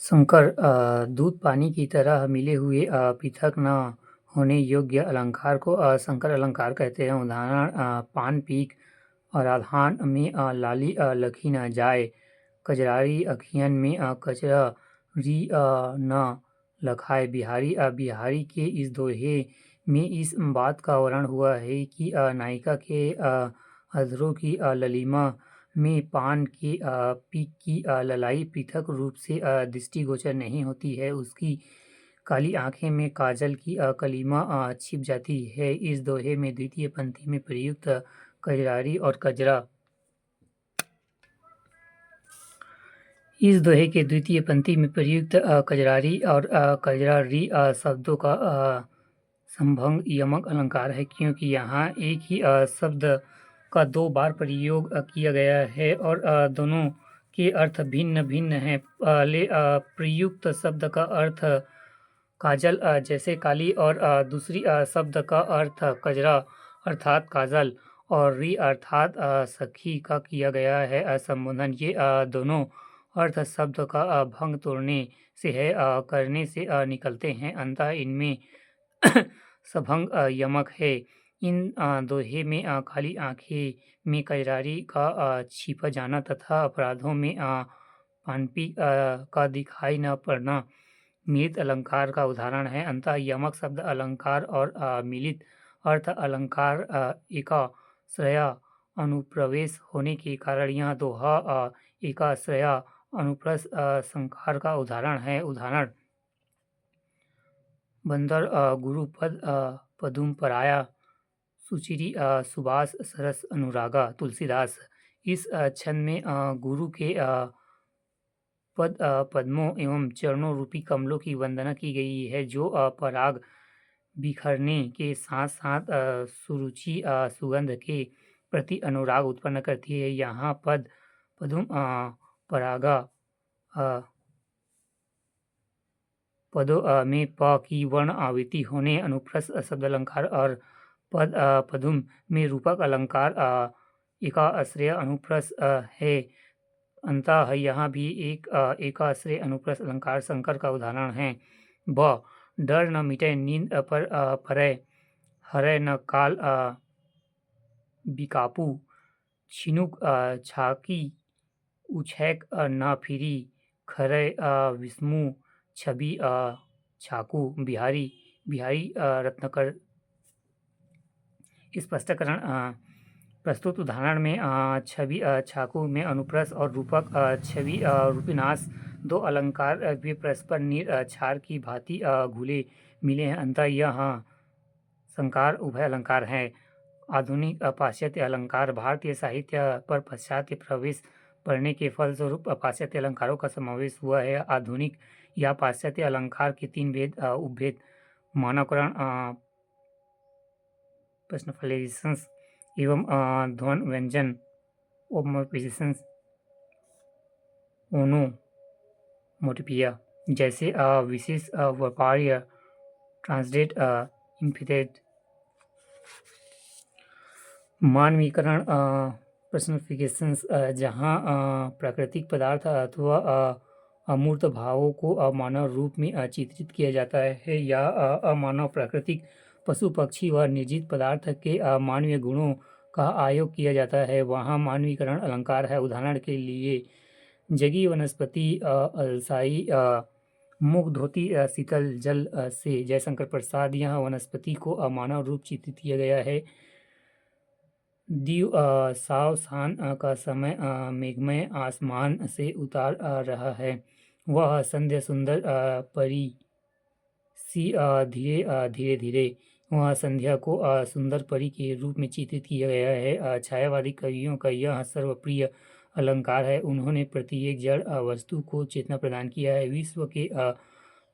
संकर दूध पानी की तरह मिले हुए पृथक न होने योग्य अलंकार को संकर अलंकार कहते हैं। उदाहरण पान पीक राधान में लाली लखी न जाए, कजरारी अखियन में कचरा री न लखाए। बिहारी बिहारी के इस दोहे में इस बात का वर्णन हुआ है कि नायिका के अधरों की ललिमा में पान के पीक की ललाई पृथक रूप से दृष्टिगोचर नहीं होती है, उसकी काली आंखें में काजल की कलिमा छिप जाती है। इस दोहे में द्वितीय पंक्ति में प्रयुक्त कजरारी और कजरा इस दोहे के द्वितीय पंक्ति में प्रयुक्त कजरारी और कजरारी शब्दों का संभंग यमक अलंकार है, क्योंकि यहाँ एक ही शब्द का दो बार प्रयोग किया गया है और दोनों के अर्थ भिन्न भिन्न हैं। पहले प्रयुक्त शब्द का अर्थ काजल जैसे काली और दूसरी शब्द का अर्थ कजरा अर्थात काजल और री अर्थात सखी का किया गया है संबोधन। ये दोनों अर्थ शब्द का भंग तोड़ने से है करने से निकलते हैं, अतः इनमें सभंग यमक है। इन दोहे में काली आंखें में कजरारी का छिपा जाना तथा अपराधों में पानपी का दिखाई न पड़ना मिलित अलंकार का उदाहरण है। अतः यमक शब्द अलंकार और मिलित अर्थ अलंकार एकाश्रया अनुप्रवेश होने के कारण यह दोहा एकाश्रया अनुप्रस्थ संकार का उदाहरण है। उदाहरण बंदर गुरुपद पदुम पराया सुचिरी सुबास सरस अनुरागा। तुलसीदास। इस छंद में गुरु के पद पद्मों एवं चरणों रूपी कमलों की वंदना की गई है, जो पराग बिखरने के साथ साथ सुरुचि सुगंध के प्रति अनुराग उत्पन्न करती है। यहाँ पद पदुम परागा पदों में प की वर्ण आवृत्ति होने अनुप्रस्थ शब्द अलंकार और पद पदुम में रूपक अलंकार एकाश्रय अनुप्रस्थ है। अंतः यहाँ भी एक एकाश्रय अनुप्रस्थ अलंकार संकर का उदाहरण है। ब डर न मिटे नींद पर परै, हरै न काल बिकापू, छिनुक छाकी उछैक न फिरी, खरै विस्मु छवि छाकू। बिहारी बिहारी रत्नाकर। स्पष्टीकरण प्रस्तुत उदाहरण में छवि छाकू में अनुप्रस्थ और रूपक छवि रूपिनाश दो अलंकार वे परस्पर निर क्षार की भांति घुले मिले हैं, अतः यह संकार उभय अलंकार है। आधुनिक पाश्चात्य अलंकार। भारतीय साहित्य पर पाश्चात्य प्रवेश पड़ने के फलस्वरूप पाश्चात्य अलंकारों का समावेश हुआ है। आधुनिक या पाश्चात्य अलंकार के तीन भेद उपभेद मानवकरण, पर्सनलाइजेशन एवं ध्वन व्यंजन ओमोफिसिशन ओनोमोटोपिया जैसे विशेष व्यापार्य ट्रांसलेट इम्फिटेड। मानवीकरण पर्सनिफिकेशन जहाँ प्राकृतिक पदार्थ अथवा अमूर्त भावों को अमानव रूप में चित्रित किया जाता है या अमानव प्राकृतिक पशु पक्षी व निर्जीव पदार्थ के मानवीय गुणों का आयोग किया जाता है, वहाँ मानवीकरण अलंकार है। उदाहरण के लिए जगी वनस्पति अलसाई मुख धोती शीतल जल से। जयशंकर प्रसाद। यह वनस्पति को अमानव रूप चित्रित किया गया है। दीव सावधान का समय मेघमय आसमान से उतार रहा है, वह संध्या सुंदर परी सी धीरे धीरे धीरे। वह संध्या को सुंदर परी के रूप में चित्रित किया गया है। छायावादी कवियों का यह सर्वप्रिय अलंकार है। उन्होंने प्रत्येक जड़ वस्तु को चेतना प्रदान किया है। विश्व के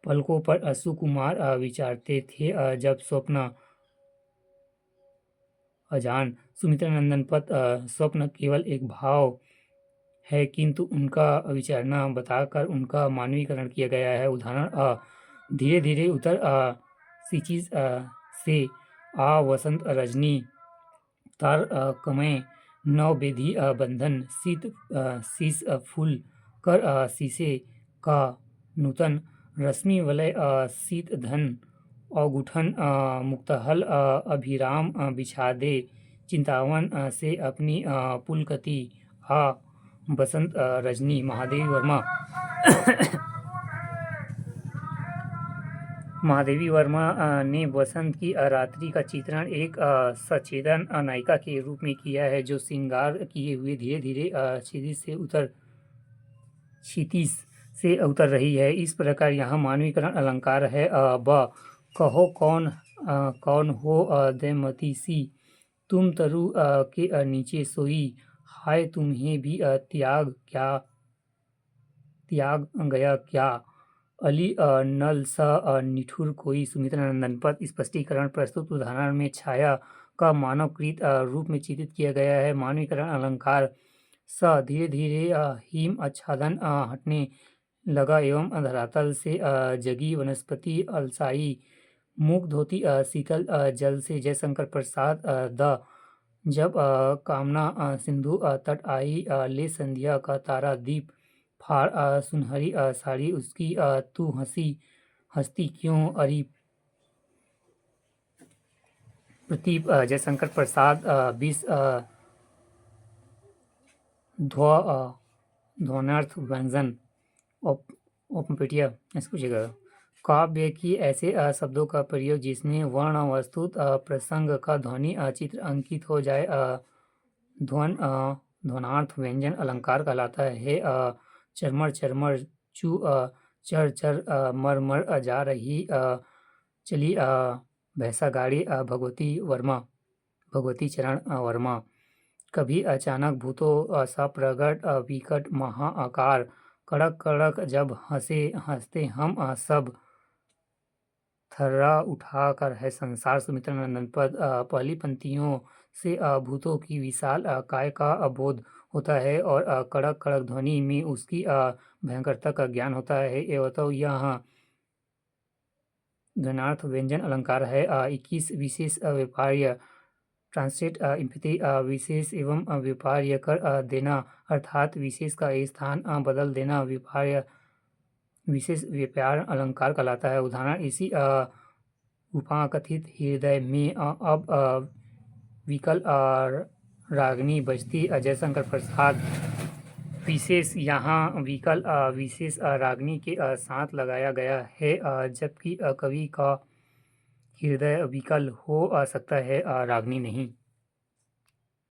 पलकों पर सुकुमार विचारते थे जब स्वप्न अजान। सुमित्रा नंदन पद। स्वप्न केवल एक भाव है, किंतु उनका विचारना बताकर उनका मानवीकरण किया गया है। उदाहरण धीरे धीरे उतर सिचिज से वसंत रजनी, तार कमय नव बेधी बंधन, शीत शीश फूल कर शीशे का नूतन रश्मि वलय शीत धन औगुठन मुक्तहल अभिराम बिछा दे चिंतावन से अपनी पुलकति आ बसंत रजनी। महादेवी वर्मा महादेवी वर्मा ने बसंत की रात्रि का चित्रण एक सचेतन नायिका के रूप में किया है, जो श्रृंगार किए हुए धीरे धीरे क्षितिज से उतर रही है। इस प्रकार यहाँ मानवीकरण अलंकार है। ब कहो कौन हो दैमती सी, तुम तरु के नीचे सोई, हाय तुम्हें भी त्याग गया क्या, अली नल सा निठुर कोई। सुमित्रा नंदन पद स्पष्टीकरण प्रस्तुत उदाहरण में छाया का मानवकृत रूप में चित्रित किया गया है। मानवीकरण अलंकार स धीरे धीरे हिम आच्छादन हटने लगा एवं धरातल से जगी वनस्पति अलसाई, मुग्ध होती शीतल जल से। जयशंकर प्रसाद द जब कामना सिंधु तट आई, ले संध्या का तारा दीप फाड़ सुनहरी साड़ी उसकी, तू हंसती क्यों अरी प्रतीप। जयशंकर प्रसाद 20 ध्वन्यार्थ व्यंजन ओपनपेटिया ऐसे कुछ जगह। काव्य की ऐसे शब्दों का प्रयोग जिसमें वर्ण वस्तु प्रसंग का ध्वनि चित्र अंकित हो जाए ध्वनार्थ व्यंजन अलंकार कहलाता है। चरमर चरमर चू चर चर मर मर जा रही चली भैंसा गाड़ी भगवती चरण वर्मा। कभी अचानक भूतों सा प्रगट विकट महाआकार, कड़क कड़क जब हंसते हम सब, थर्रा उठा कर है संसार। सुमित्रा नंदन पद पहली पंक्तियों से भूतों की विशाल काय का बोध होता है और कड़क कड़क ध्वनि में उसकी भयंकरता का ज्ञान होता है। एवं तो यह ध्वनार्थ व्यंजन अलंकार है। 21 विशेष व्यापार्य ट्रांसलेट इम्पैथी विशेष एवं व्यापार्य कर देना, अर्थात विशेष का स्थान बदल देना व्यापार्य विशेष व्यापार अलंकार कहलाता है। उदाहरण इसी रूपाकथित हृदय में अब विकल रागनी बजती। जयशंकर प्रसाद विशेष यहाँ विकल विशेष रागनी के साथ लगाया गया है, जबकि कवि का हृदय विकल हो सकता है, रागनी नहीं।